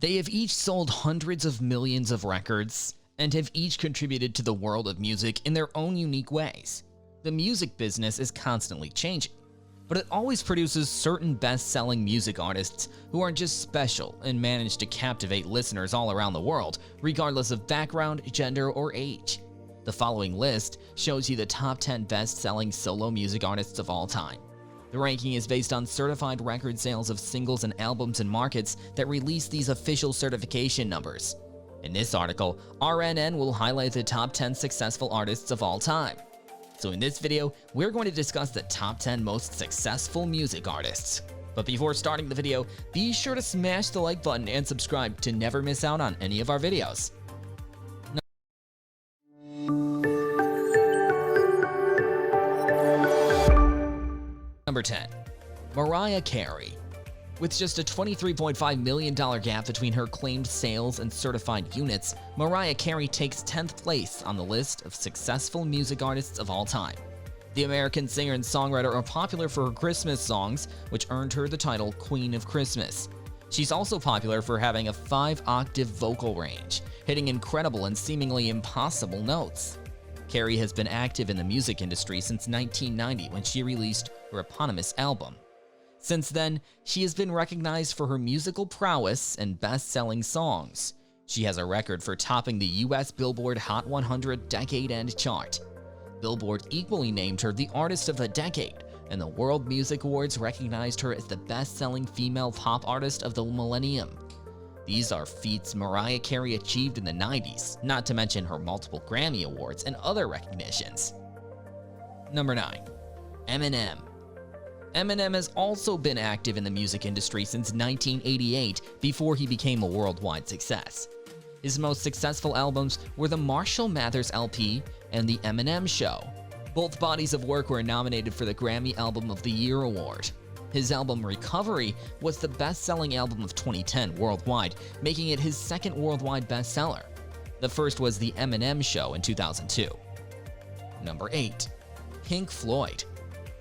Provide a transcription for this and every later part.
They have each sold hundreds of millions of records and have each contributed to the world of music in their own unique ways. The music business is constantly changing, but it always produces certain best-selling music artists who are just special and manage to captivate listeners all around the world, regardless of background, gender, or age. The following list shows you the top 10 best-selling solo music artists of all time. The ranking is based on certified record sales of singles and albums in markets that release these official certification numbers. In this article, RNN will highlight the top 10 successful artists of all time. So in this video, we're going to discuss the top 10 most successful music artists. But before starting the video, be sure to smash the like button and subscribe to never miss out on any of our videos. Number 10. Mariah Carey. With just a $23.5 million gap between her claimed sales and certified units, Mariah Carey takes 10th place on the list of successful music artists of all time. The American singer and songwriter are popular for her Christmas songs, which earned her the title Queen of Christmas. She's also popular for having a 5-octave vocal range, hitting incredible and seemingly impossible notes. Carey has been active in the music industry since 1990 when she released her eponymous album. Since then, she has been recognized for her musical prowess and best-selling songs. She has a record for topping the US Billboard Hot 100 Decade-End chart. Billboard equally named her the Artist of the Decade, and the World Music Awards recognized her as the best-selling female pop artist of the millennium. These are feats Mariah Carey achieved in the 90s, not to mention her multiple Grammy Awards and other recognitions. Number 9. Eminem. Eminem has also been active in the music industry since 1988 before he became a worldwide success. His most successful albums were the Marshall Mathers LP and The Eminem Show. Both bodies of work were nominated for the Grammy Album of the Year award. His album Recovery was the best-selling album of 2010 worldwide, making it his second worldwide bestseller. The first was The Eminem Show in 2002. Number 8. Pink Floyd.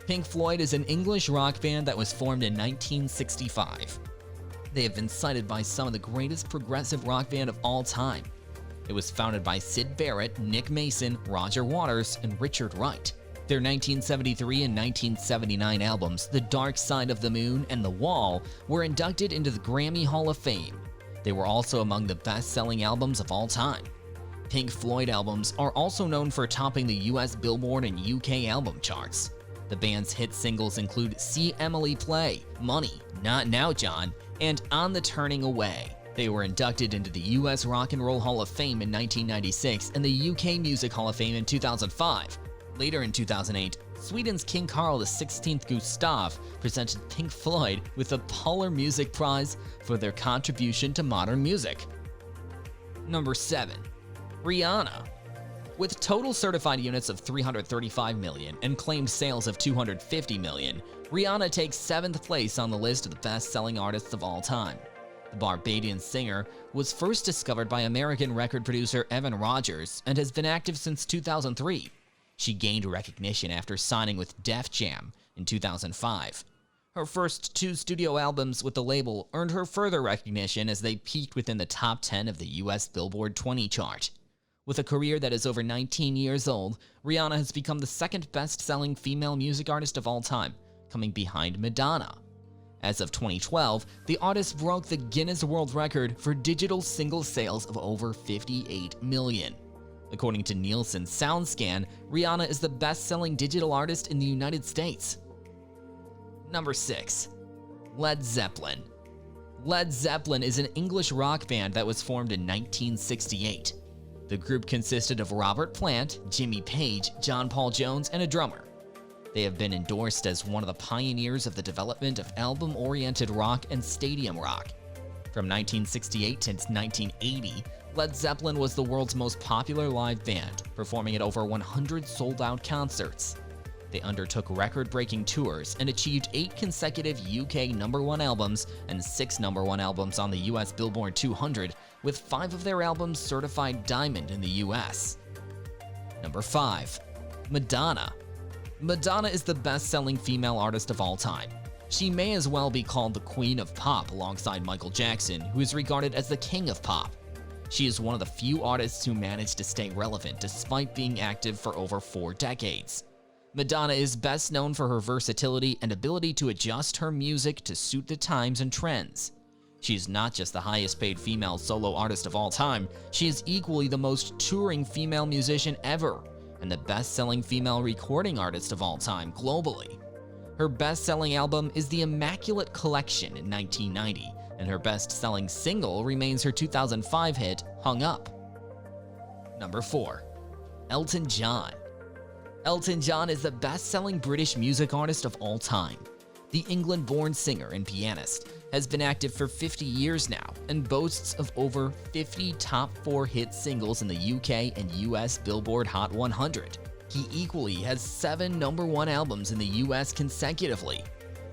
Pink Floyd is an English rock band that was formed in 1965. They have been cited by some of the greatest progressive rock band of all time. It was founded by Syd Barrett, Nick Mason, Roger Waters, and Richard Wright. Their 1973 and 1979 albums, The Dark Side of the Moon and The Wall, were inducted into the Grammy Hall of Fame. They were also among the best-selling albums of all time. Pink Floyd albums are also known for topping the US Billboard and UK album charts. The band's hit singles include See Emily Play, Money, Not Now John, and On the Turning Away. They were inducted into the US Rock and Roll Hall of Fame in 1996 and the UK Music Hall of Fame in 2005. Later in 2008, Sweden's King Carl XVI Gustaf presented Pink Floyd with the Polar Music Prize for their contribution to modern music. Number 7. Rihanna. With total certified units of 335 million and claimed sales of 250 million, Rihanna takes 7th place on the list of the best-selling artists of all time. The Barbadian singer was first discovered by American record producer Evan Rogers and has been active since 2003. She gained recognition after signing with Def Jam in 2005. Her first 2 studio albums with the label earned her further recognition as they peaked within the top 10 of the US Billboard 20 chart. With a career that is over 19 years old, Rihanna has become the second best-selling female music artist of all time, coming behind Madonna. As of 2012, the artist broke the Guinness World Record for digital single sales of over 58 million. According to Nielsen's SoundScan, Rihanna is the best-selling digital artist in the United States. Number 6. Led Zeppelin. Led Zeppelin is an English rock band that was formed in 1968. The group consisted of Robert Plant, Jimmy Page, John Paul Jones, and a drummer. They have been endorsed as one of the pioneers of the development of album-oriented rock and stadium rock. From 1968 to 1980, Led Zeppelin was the world's most popular live band, performing at over 100 sold-out concerts. They undertook record-breaking tours and achieved 8 consecutive UK #1 albums and 6 #1 albums on the US Billboard 200, with 5 of their albums certified diamond in the US. Number 5. Madonna. Madonna is the best-selling female artist of all time. She may as well be called the Queen of Pop alongside Michael Jackson, who is regarded as the King of Pop. She is one of the few artists who managed to stay relevant despite being active for over 4 decades. Madonna is best known for her versatility and ability to adjust her music to suit the times and trends. She is not just the highest paid female solo artist of all time, she is equally the most touring female musician ever and the best-selling female recording artist of all time globally. Her best-selling album is The Immaculate Collection in 1990, and her best-selling single remains her 2005 hit, Hung Up. Number 4. Elton John. Elton John is the best-selling British music artist of all time. The England-born singer and pianist has been active for 50 years now and boasts of over 50 top 4 hit singles in the UK and US Billboard Hot 100. He equally has 7 #1 albums in the US consecutively.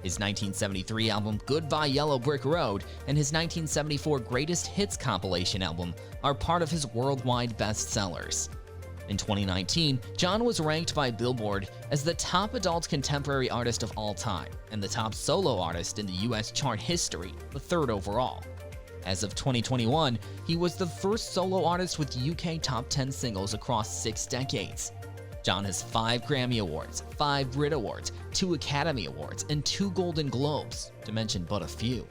His 1973 album Goodbye Yellow Brick Road and his 1974 Greatest Hits compilation album are part of his worldwide bestsellers. In 2019, John was ranked by Billboard as the top adult contemporary artist of all time and the top solo artist in the US chart history, the 3rd overall. As of 2021, he was the first solo artist with UK top 10 singles across 6 decades. John has 5 Grammy Awards, 5 Brit Awards, 2 Academy Awards, and 2 Golden Globes, to mention but a few.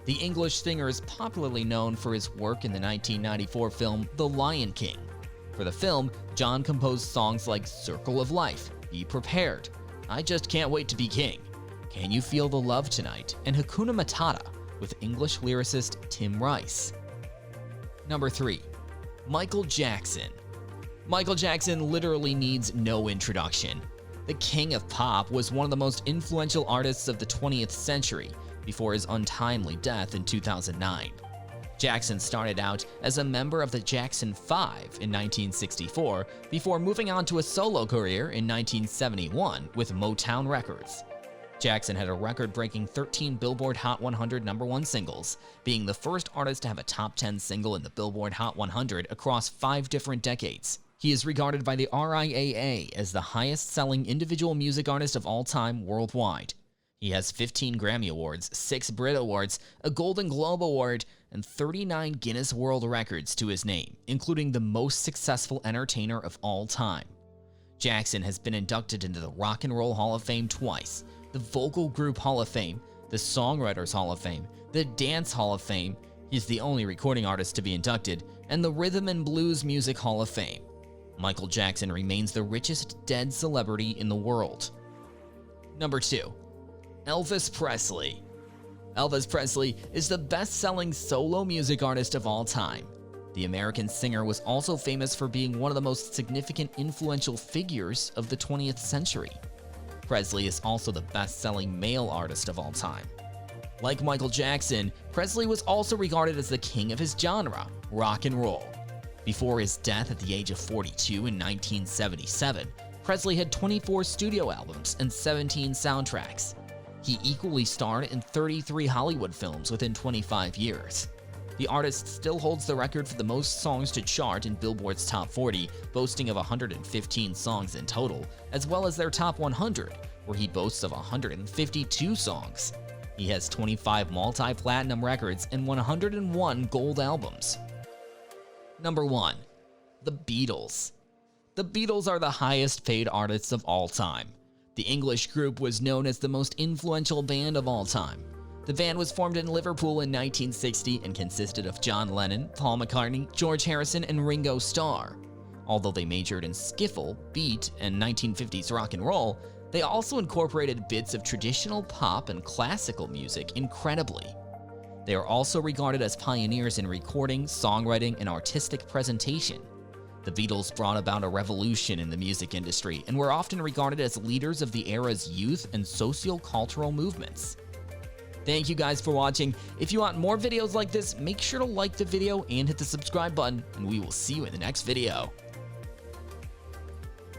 The English singer is popularly known for his work in the 1994 film The Lion King. For the film, John composed songs like Circle of Life, Be Prepared, I Just Can't Wait to Be King, Can You Feel the Love Tonight, and Hakuna Matata with English lyricist Tim Rice. Number 3. Michael Jackson. Michael Jackson literally needs no introduction. The King of Pop was one of the most influential artists of the 20th century before his untimely death in 2009. Jackson started out as a member of the Jackson 5 in 1964 before moving on to a solo career in 1971 with Motown Records. Jackson had a record-breaking 13 Billboard Hot 100 #1 singles, being the first artist to have a top 10 single in the Billboard Hot 100 across 5 different decades. He is regarded by the RIAA as the highest-selling individual music artist of all time worldwide. He has 15 Grammy Awards, 6 Brit Awards, a Golden Globe Award, and 39 Guinness World Records to his name, including the most successful entertainer of all time. Jackson has been inducted into the Rock and Roll Hall of Fame twice, the Vocal Group Hall of Fame, the Songwriters Hall of Fame, the Dance Hall of Fame, he's the only recording artist to be inducted, and the Rhythm and Blues Music Hall of Fame. Michael Jackson remains the richest dead celebrity in the world. Number 2. Elvis Presley. Elvis Presley is the best-selling solo music artist of all time. The American singer was also famous for being one of the most significant influential figures of the 20th century. Presley is also the best-selling male artist of all time. Like Michael Jackson, Presley was also regarded as the king of his genre, rock and roll. Before his death at the age of 42 in 1977, Presley had 24 studio albums and 17 soundtracks. He equally starred in 33 Hollywood films within 25 years. The artist still holds the record for the most songs to chart in Billboard's Top 40, boasting of 115 songs in total, as well as their Top 100, where he boasts of 152 songs. He has 25 multi-platinum records and 101 gold albums. Number 1. The Beatles. The Beatles are the highest paid artists of all time. The English group was known as the most influential band of all time. The band was formed in Liverpool in 1960 and consisted of John Lennon, Paul McCartney, George Harrison, and Ringo Starr. Although they majored in skiffle, beat, and 1950s rock and roll, they also incorporated bits of traditional pop and classical music incredibly. They are also regarded as pioneers in recording, songwriting, and artistic presentation. The Beatles brought about a revolution in the music industry and were often regarded as leaders of the era's youth and socio-cultural movements. Thank you guys for watching. If you want more videos like this, make sure to like the video and hit the subscribe button, and we will see you in the next video.